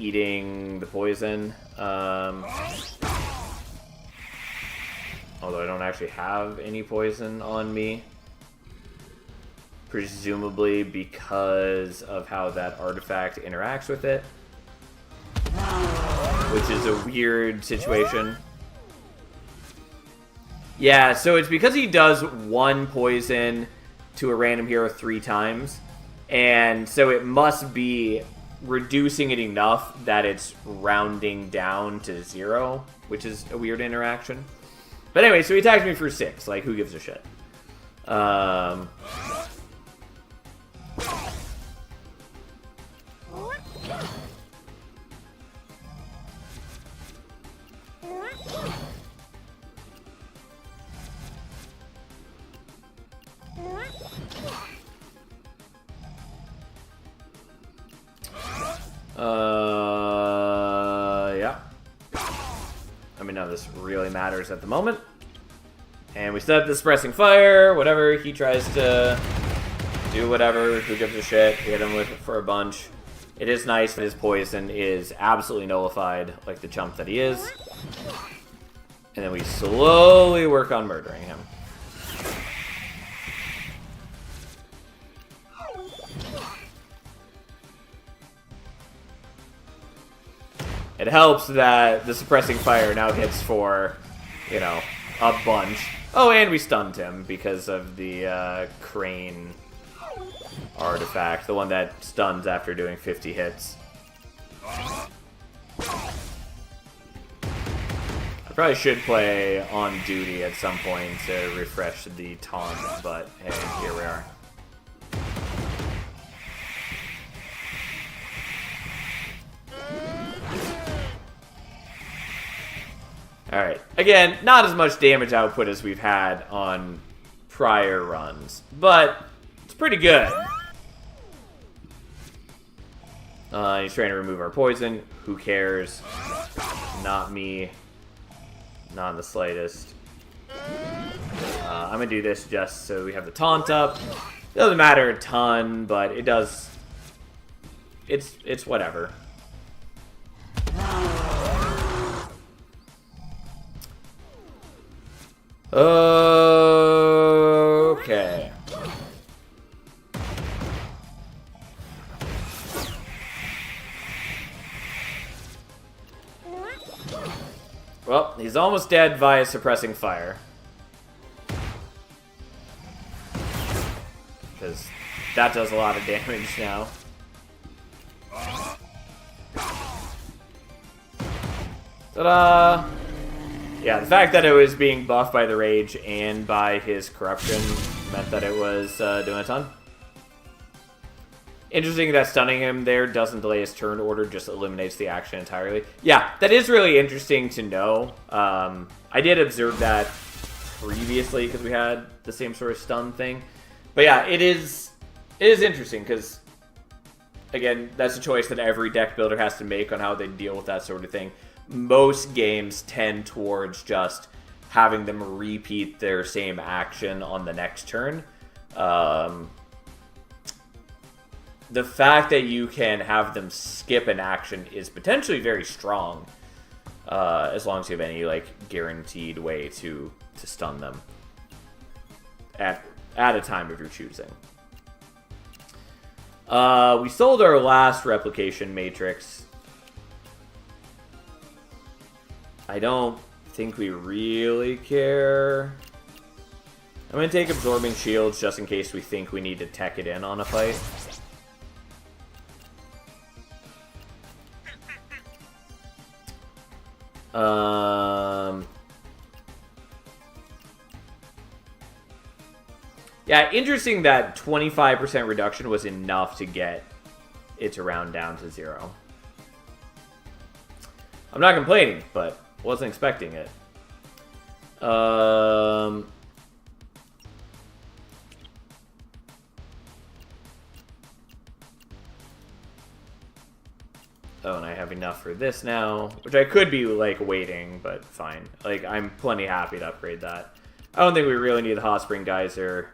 eating the poison. Although I don't actually have any poison on me. Presumably because of how that artifact interacts with it. Which is a weird situation. Yeah, so it's because he does one poison to a random hero 3 times. And so it must be reducing it enough that it's rounding down to 0, which is a weird interaction. But anyway, so he attacks me for 6. Like, who gives a shit? Yeah. I mean, none of this really matters at the moment. And we set up the suppressing fire, whatever. He tries to do whatever. Who gives a shit? Hit him with it for a bunch. It is nice that his poison is absolutely nullified, like the chump that he is. And then we slowly work on murdering him. It helps that the suppressing fire now hits for, you know, a bunch. Oh, and we stunned him because of the crane artifact. The one that stuns after doing 50 hits. I probably should play on duty at some point to refresh the taunt, but hey, here we are. Alright, again, not as much damage output as we've had on prior runs, but it's pretty good. He's trying to remove our poison. Who cares? Not me. Not in the slightest. I'm gonna do this just so we have the taunt up. Doesn't matter a ton, but it does. It's whatever. Okay. Well, he's almost dead via suppressing fire. Because that does a lot of damage now. Ta-da! Yeah, the fact that it was being buffed by the rage and by his corruption meant that it was doing a ton. Interesting that stunning him there doesn't delay his turn order, just eliminates the action entirely. Yeah, that is really interesting to know. I did observe that previously because we had the same sort of stun thing. But yeah, it is interesting because, again, that's a choice that every deck builder has to make on how they deal with that sort of thing. Most games tend towards just having them repeat their same action on the next turn. The fact that you can have them skip an action is potentially very strong, as long as you have any like guaranteed way to stun them at a time of your choosing. We sold our last replication matrix. I don't think we really care. I'm going to take absorbing shields just in case we think we need to tech it in on a fight. Yeah, interesting that 25% reduction was enough to get it to round down to 0. I'm not complaining, but wasn't expecting it. Oh, and I have enough for this now, which I could be, like, waiting, but fine. Like, I'm plenty happy to upgrade that. I don't think we really need the Hot Spring Geyser.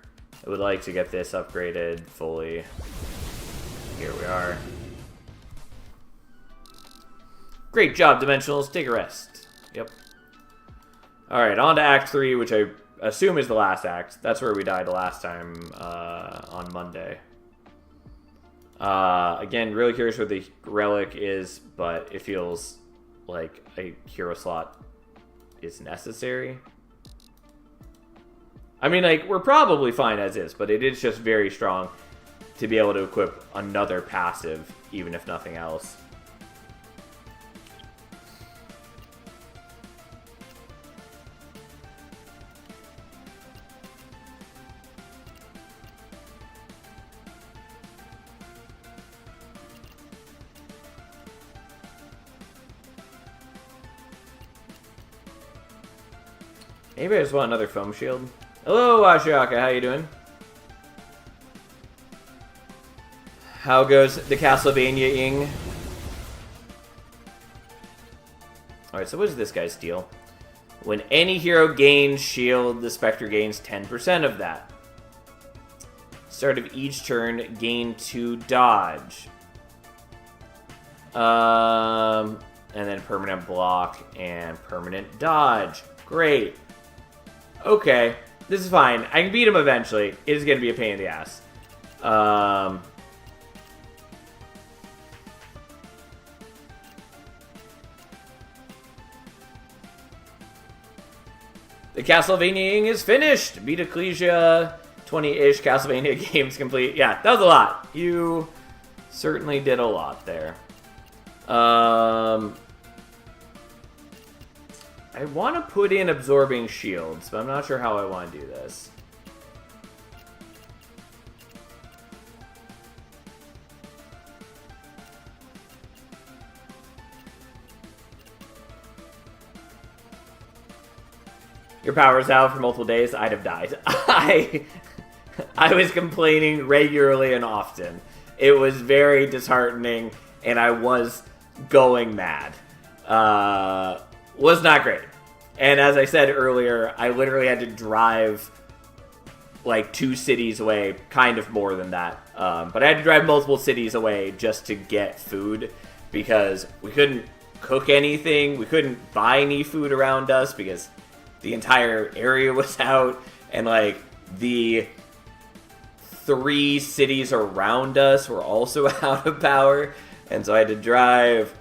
I would like to get this upgraded fully. Here we are. Great job, Dimensionals. Take a rest. Yep. Alright, on to Act 3, which I assume is the last act. That's where we died last time on Monday. Again, really curious what the relic is, but it feels like a hero slot is necessary. I mean, like, we're probably fine as is, but it is just very strong to be able to equip another passive, even if nothing else. Maybe I just want another foam shield. Hello, Ashiaka, how you doing? How goes the Castlevania-ing? Alright, so what is this guy's deal? When any hero gains shield, the Spectre gains 10% of that. Start of each turn, gain 2 dodge. And then permanent block and permanent dodge. Great. Okay, this is fine. I can beat him eventually. It is going to be a pain in the ass. The Castlevania is finished. Beat Ecclesia, 20-ish Castlevania games complete. Yeah, that was a lot. You certainly did a lot there. I want to put in absorbing shields, but I'm not sure how I want to do this. Your power's out for multiple days, I'd have died. I was complaining regularly and often. It was very disheartening, and I was going mad. Was not great. And as I said earlier, I literally had to drive like 2 cities away, kind of more than that. But I had to drive multiple cities away just to get food because we couldn't cook anything. We couldn't buy any food around us because the entire area was out. And like the 3 cities around us were also out of power. And so I had to drive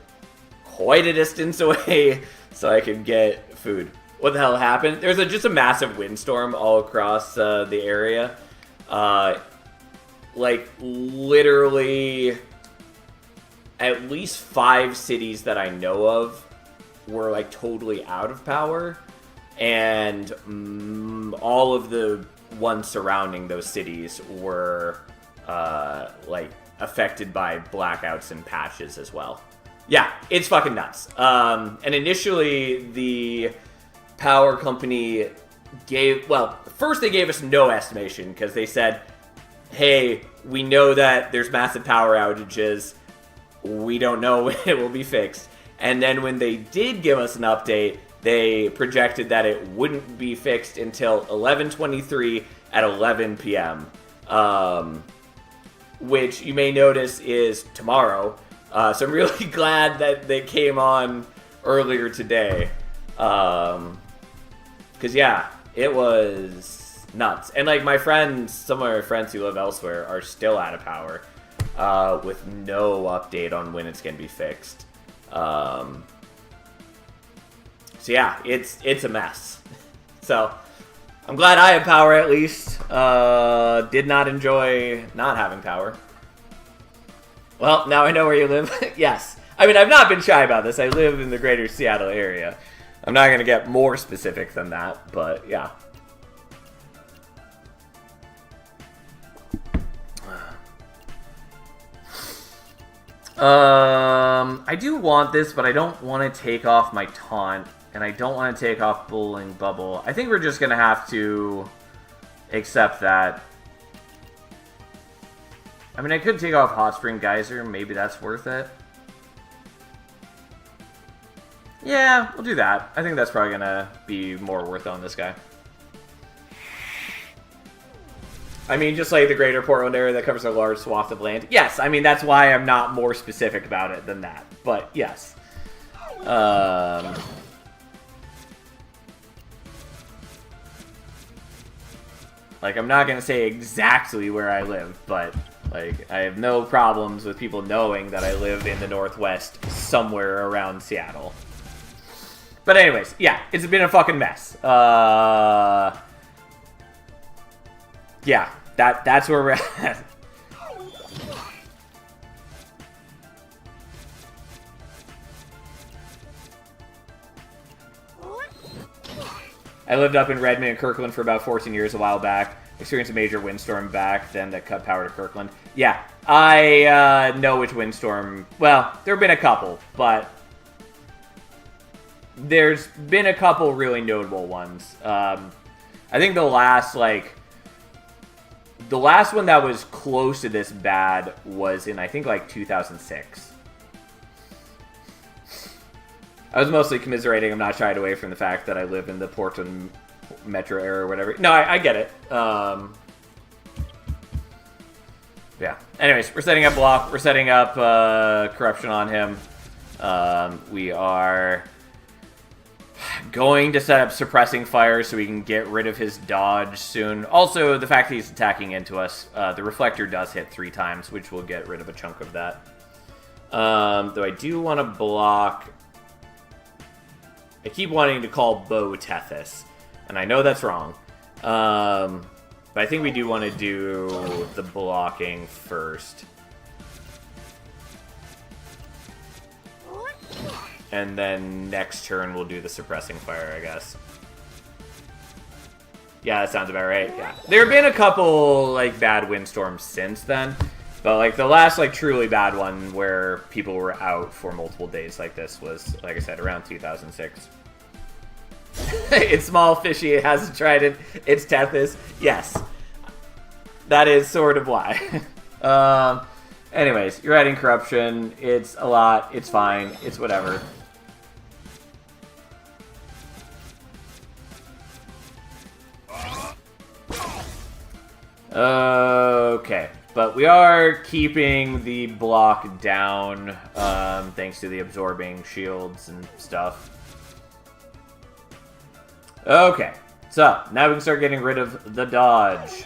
quite a distance away so I could get food. What the hell happened? There's just a massive windstorm all across the area. Like, literally, at least 5 cities that I know of were, like, totally out of power. And all of the ones surrounding those cities were, like, affected by blackouts and patches as well. Yeah, it's fucking nuts. And initially, the power company first they gave us no estimation because they said, hey, we know that there's massive power outages. We don't know when it will be fixed. And then when they did give us an update, they projected that it wouldn't be fixed until 11:23 at 11 p.m. Which you may notice is tomorrow. So I'm really glad that they came on earlier today. Because, yeah, it was nuts. And, like, some of my friends who live elsewhere are still out of power with no update on when it's going to be fixed. So, yeah, it's a mess. So, I'm glad I have power at least. Did not enjoy not having power. Well, now I know where you live. Yes. I mean, I've not been shy about this. I live in the greater Seattle area. I'm not going to get more specific than that, but yeah. I do want this, but I don't want to take off my taunt, and I don't want to take off Bullying Bubble. I think we're just going to have to accept that. I mean, I could take off Hot Spring Geyser. Maybe that's worth it. Yeah, we'll do that. I think that's probably going to be more worth it on this guy. I mean, just like the greater Portland area that covers a large swath of land. Yes, I mean, that's why I'm not more specific about it than that. But, yes. Like, I'm not going to say exactly where I live, but, like, I have no problems with people knowing that I live in the Northwest somewhere around Seattle. But anyways, yeah, it's been a fucking mess. Yeah, that's where we're at. I lived up in Redmond and Kirkland for about 14 years a while back. Experienced a major windstorm back then that cut power to Kirkland. Yeah, I know which windstorm. Well, there have been a couple, but there's been a couple really notable ones. I think the last one that was close to this bad was in, I think, like 2006. I was mostly commiserating. I'm not shied away from the fact that I live in the Portland metro area or whatever. No, I get it. Yeah. Anyways, we're setting up block. We're setting up corruption on him. We are going to set up suppressing fire so we can get rid of his dodge soon. Also, the fact that he's attacking into us, the reflector does hit 3 times, which will get rid of a chunk of that. Though I do want to block... I keep wanting to call Bo Tethys, and I know that's wrong. But I think we do want to do the blocking first. And then next turn we'll do the suppressing fire, I guess. Yeah, that sounds about right, yeah. There have been a couple, like, bad windstorms since then. But, like, the last, like, truly bad one where people were out for multiple days like this was, like I said, around 2006. It's small, fishy, it has a trident, it's Tethys. Yes. That is sort of why. Anyways, you're adding corruption. It's a lot. It's fine. It's whatever. Okay. But we are keeping the block down, thanks to the absorbing shields and stuff. Okay. So, now we can start getting rid of the dodge.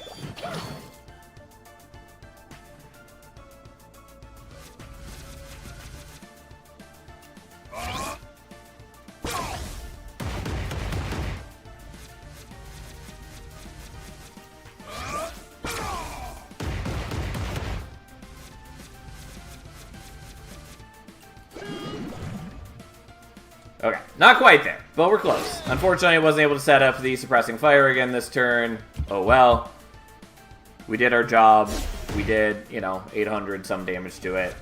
Okay, not quite there, but we're close. Unfortunately, I wasn't able to set up the suppressing fire again this turn. Oh well. We did our job. We did, 800 some damage to it.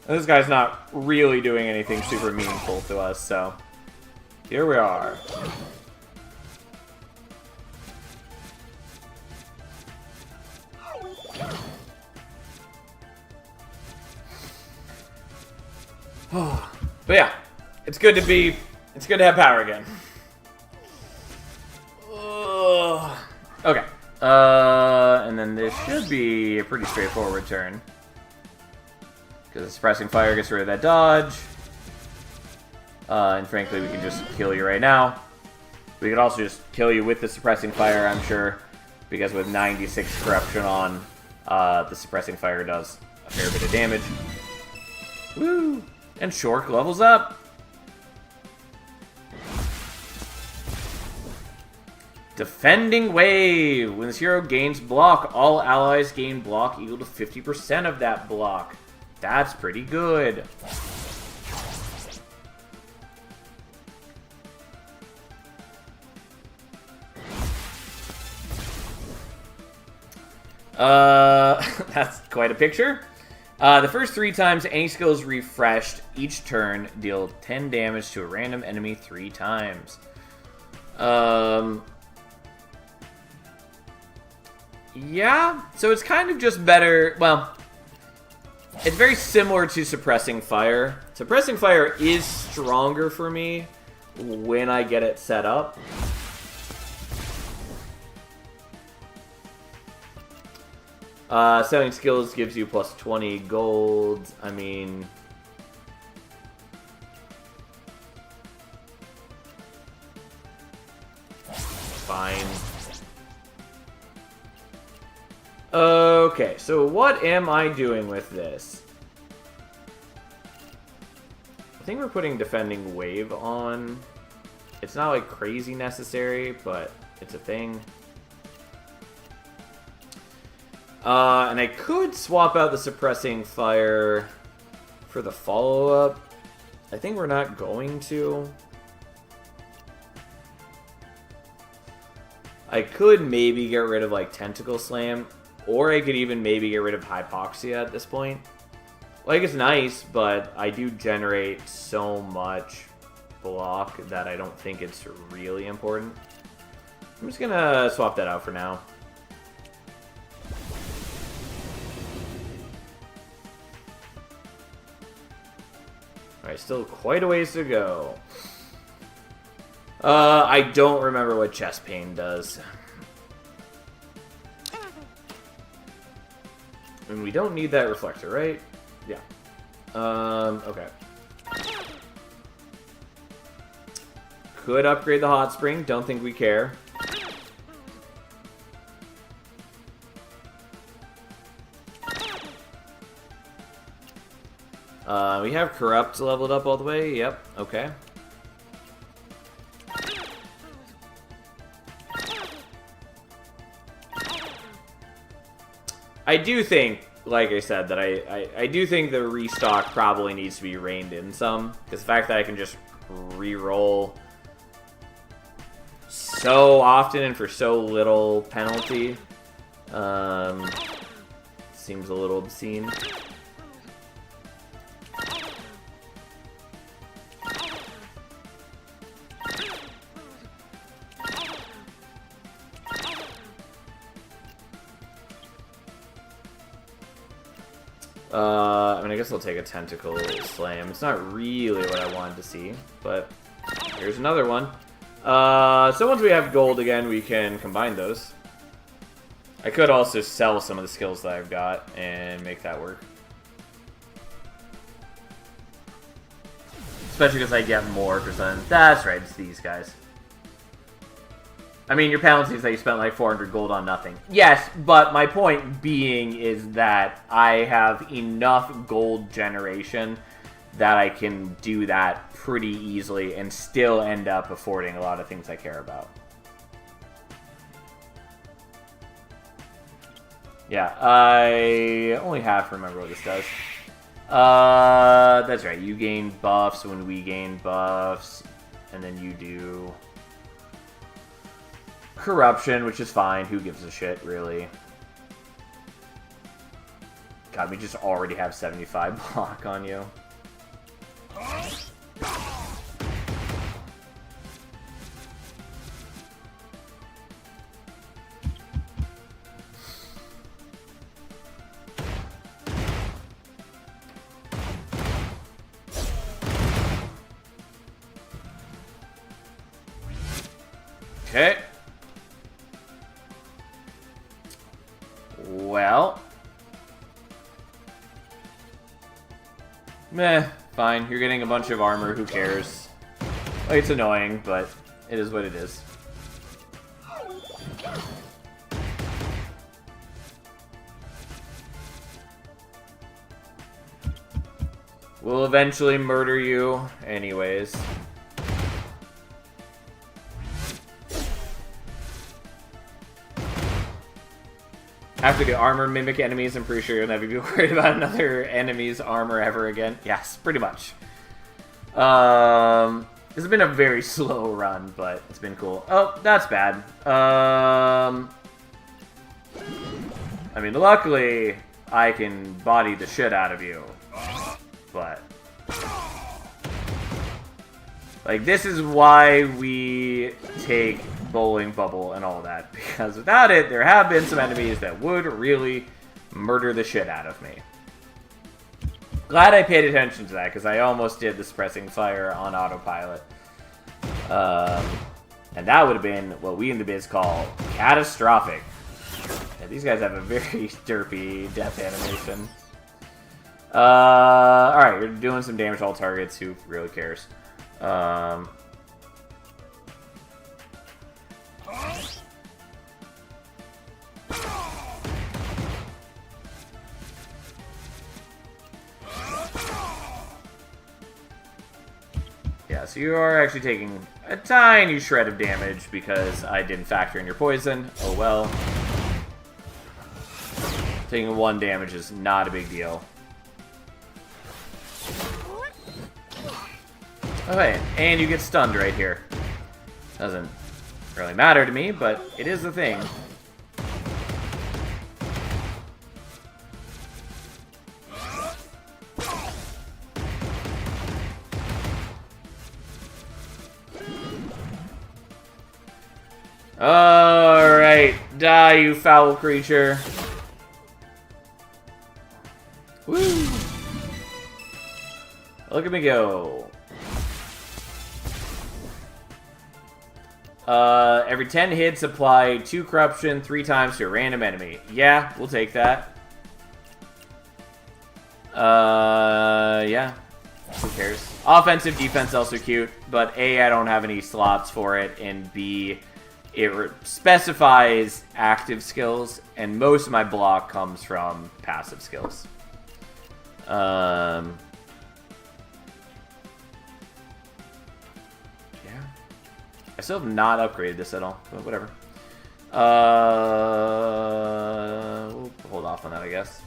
This guy's not really doing anything super meaningful to us, so here we are. But yeah, it's good to have power again. Okay. And then this should be a pretty straightforward turn. Because the suppressing fire gets rid of that dodge. And frankly, we can just kill you right now. We could also just kill you with the suppressing fire, I'm sure. Because with 96 corruption on, the suppressing fire does a fair bit of damage. Woo! And Shork levels up. Defending Wave. When this hero gains block, all allies gain block equal to 50% of that block. That's pretty good. That's quite a picture. The first 3 times any skill is refreshed each turn, deal 10 damage to a random enemy 3 times. Yeah, so it's kind of just better. Well, it's very similar to Suppressing Fire. Suppressing Fire is stronger for me when I get it set up. Selling skills gives you plus 20 gold. I mean... fine. Okay, so what am I doing with this? I think we're putting Defending Wave on. It's not, like, crazy necessary, but it's a thing. And I could swap out the Suppressing Fire for the follow-up. I think we're not going to. I could maybe get rid of, like, Tentacle Slam, or I could even maybe get rid of Hypoxia at this point. Like, it's nice, but I do generate so much block that I don't think it's really important. I'm just gonna swap that out for now. Alright, still quite a ways to go. I don't remember what Chest Pain does. And we don't need that Reflector, right? Yeah. Okay. Could upgrade the Hot Spring. Don't think we care. We have Corrupt leveled up all the way. Yep. Okay. I do think, like I said, that I do think the restock probably needs to be reined in some. Because the fact that I can just re-roll so often and for so little penalty seems a little obscene. I mean, I guess I'll take a Tentacle Slam. It's not really what I wanted to see, but here's another one. So once we have gold again, we can combine those. I could also sell some of the skills that I've got and make that work. Especially because I get more percent. That's right, it's these guys. I mean, your penalty is that you spent like 400 gold on nothing. Yes, but my point being is that I have enough gold generation that I can do that pretty easily and still end up affording a lot of things I care about. Yeah, I only half remember what this does. That's right, you gain buffs when we gain buffs, and then you do Corruption, which is fine. Who gives a shit, really? God, we just already have 75 block on you. Okay. Well. Meh, fine. You're getting a bunch of armor, who cares? Like, it's annoying, but it is what it is. We'll eventually murder you, anyways. After the armor mimic enemies, I'm pretty sure you'll never be worried about another enemy's armor ever again. Yes, pretty much. This has been a very slow run, but it's been cool. Oh, that's bad. I mean, luckily, I can body the shit out of you. But like, this is why we take Bowling Bubble and all that, because without it, there have been some enemies that would really murder the shit out of me. Glad I paid attention to that, because I almost did the Suppressing Fire on autopilot. And that would have been what we in the biz call catastrophic. And these guys have a very derpy death animation. Alright, you're doing some damage to all targets. Who really cares? Yeah, so you are actually taking a tiny shred of damage because I didn't factor in your poison. Oh well. Taking 1 damage is not a big deal. Okay, and you get stunned right here. Doesn't really matter to me, but it is a thing. Alright, die, you foul creature. Woo! Look at me go. Every 10 hits, apply 2 corruption 3 times to a random enemy. Yeah, we'll take that. Yeah. Who cares? Offensive, defense also cute, but A, I don't have any slots for it, and B, it specifies active skills, and most of my block comes from passive skills. Yeah. I still have not upgraded this at all, but whatever. We'll hold off on that, I guess.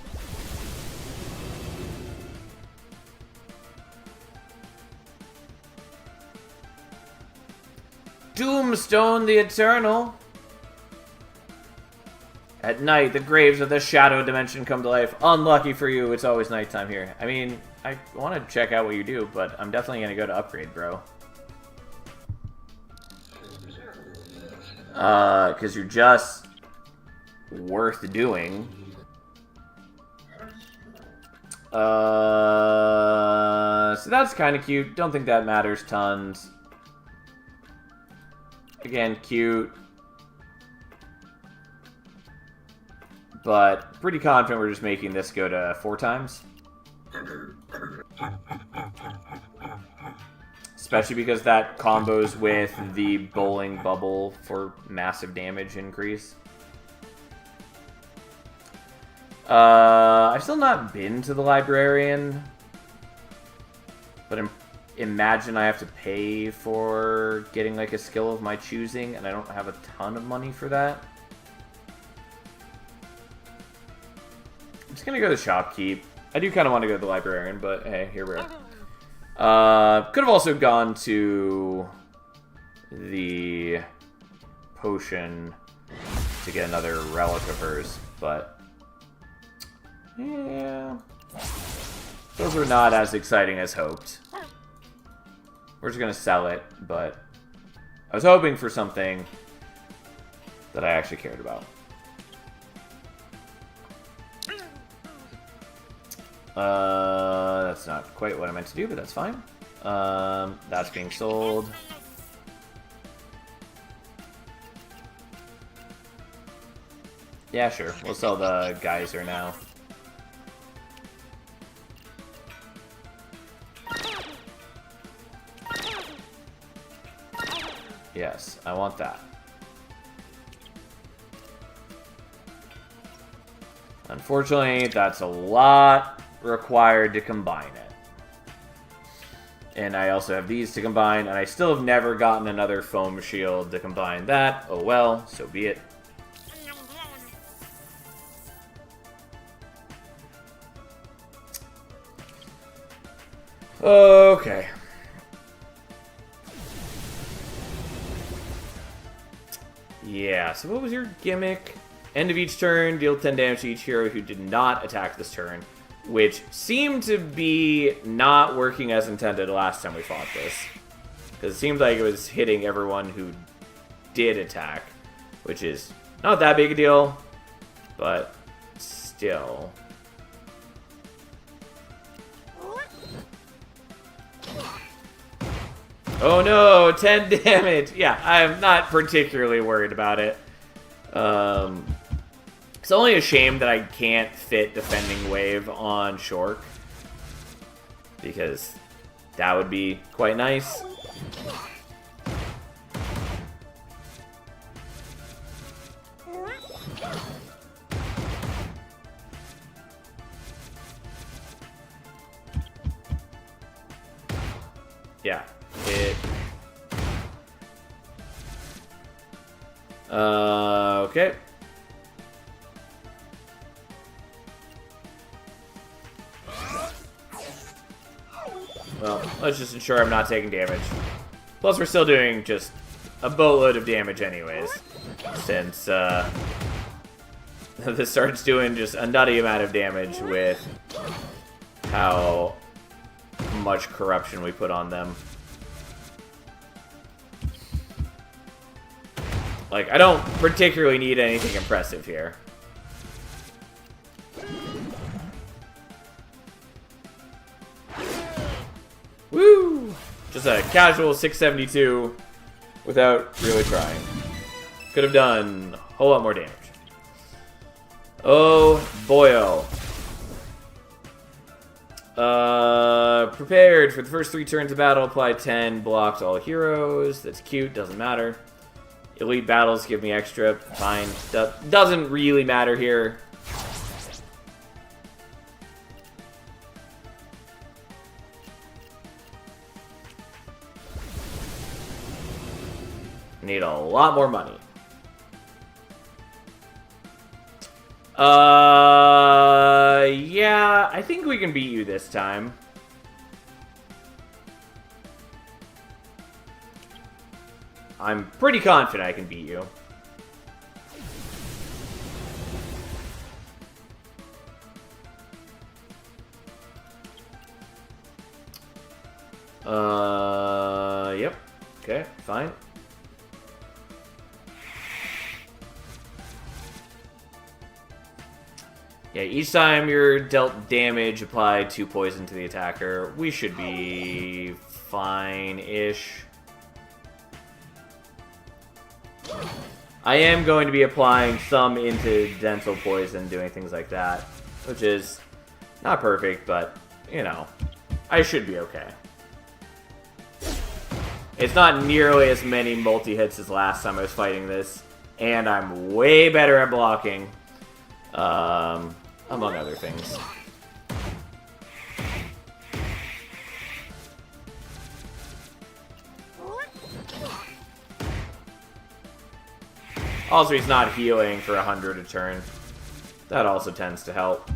Doomstone the Eternal. At night, the graves of the Shadow Dimension come to life. Unlucky for you, it's always nighttime here. I mean, I want to check out what you do, but I'm definitely going to go to upgrade, bro. Because you're just worth doing. So that's kind of cute. Don't think that matters tons. Again, cute. But pretty confident we're just making this go to 4 times. Especially because that combos with the bowling bubble for massive damage increase. I've still not been to the librarian. But imagine I have to pay for getting like a skill of my choosing, and I don't have a ton of money for that. I'm just gonna go to shopkeep. I do kind of want to go to the librarian, but hey, here we are. Could have also gone to the potion to get another relic of hers, but yeah, those were not as exciting as hoped. We're just gonna sell it, but I was hoping for something that I actually cared about. That's not quite what I meant to do, but that's fine. That's being sold. Yeah, sure. We'll sell the geyser now. Yes, I want that. Unfortunately, that's a lot required to combine it. And I also have these to combine, and I still have never gotten another foam shield to combine that. Oh well, so be it. Okay. Yeah, so what was your gimmick? End of each turn, deal 10 damage to each hero who did not attack this turn, which seemed to be not working as intended last time we fought this. Because it seemed like it was hitting everyone who did attack, which is not that big a deal, but still. Oh no, 10 damage! Yeah, I'm not particularly worried about it. It's only a shame that I can't fit Defending Wave on Shork, because that would be quite nice. Yeah, okay. Well, let's just ensure I'm not taking damage. Plus, we're still doing just a boatload of damage anyways, since this starts doing just a nutty amount of damage with how much corruption we put on them. Like, I don't particularly need anything impressive here. Woo! Just a casual 672 without really trying. Could have done a whole lot more damage. Oh, boyo. Prepared for the first 3 turns of battle, apply 10, blocked all heroes. That's cute, doesn't matter. Elite battles give me extra, fine. Doesn't really matter here. Need a lot more money. Yeah, I think we can beat you this time. I'm pretty confident I can beat you. Yep. Okay, fine. Yeah, each time you're dealt damage, apply 2 poison to the attacker. We should be fine-ish. I am going to be applying some incidental poison, doing things like that, which is not perfect, but, you know, I should be okay. It's not nearly as many multi-hits as last time I was fighting this, and I'm way better at blocking, among other things. Also, he's not healing for 100 a turn. That also tends to help.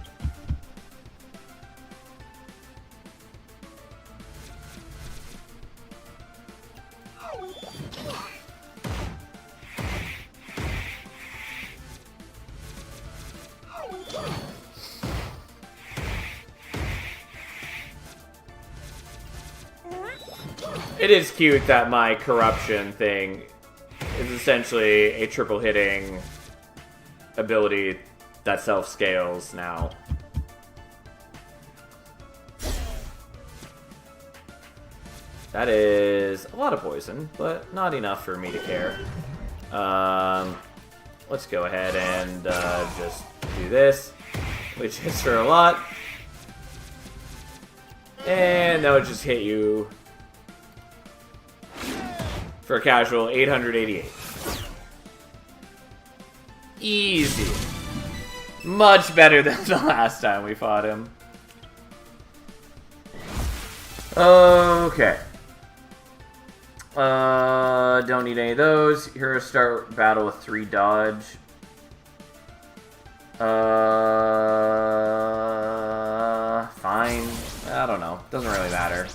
It is cute that my corruption thing is essentially a triple hitting ability that self-scales now. That is a lot of poison, but not enough for me to care. Let's go ahead and just do this, which hits for a lot. And that would just hit you for a casual 888. Easy. Much better than the last time we fought him. Okay. Don't need any of those. Hero start battle with 3 dodge. Fine. I don't know. Doesn't really matter.